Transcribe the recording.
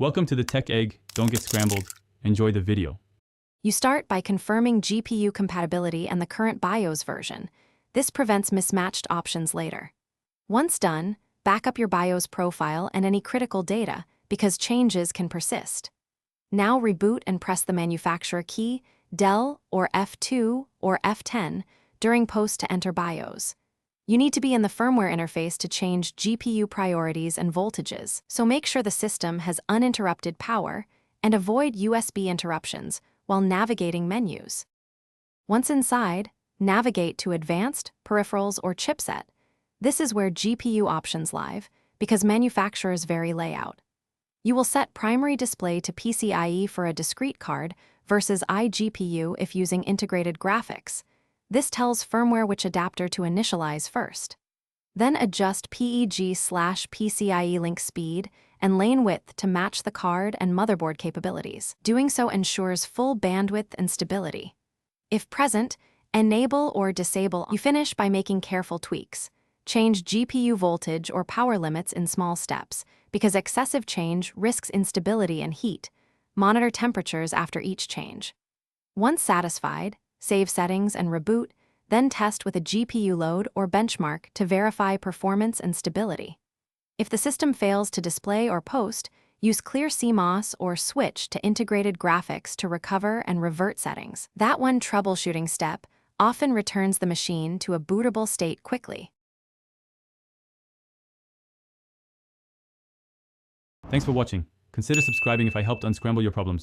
Welcome to the Tech Egg. Don't get scrambled. Enjoy the video. You start by confirming GPU compatibility and the current BIOS version. This prevents mismatched options later. Once done, back up your BIOS profile and any critical data, because changes can persist. Now reboot and press the manufacturer key, Del or F2 or F10, during post to enter BIOS. You need to be in the firmware interface to change GPU priorities and voltages, so make sure the system has uninterrupted power and avoid USB interruptions while navigating menus. Once inside, navigate to Advanced, Peripherals, or Chipset. This is where GPU options live, because manufacturers vary layout. You will set primary display to PCIe for a discrete card versus iGPU if using integrated graphics. This tells firmware which adapter to initialize first. Then adjust PEG/PCIe link speed and lane width to match the card and motherboard capabilities. Doing so ensures full bandwidth and stability. If present, enable or disable. You finish by making careful tweaks. Change GPU voltage or power limits in small steps, because excessive change risks instability and heat. Monitor temperatures after each change. Once satisfied, save settings and reboot, then test with a GPU load or benchmark to verify performance and stability. If the system fails to display or post, use Clear CMOS or switch to integrated graphics to recover and revert settings. That one troubleshooting step often returns the machine to a bootable state quickly. Thanks for watching. Consider subscribing if I helped unscramble your problems.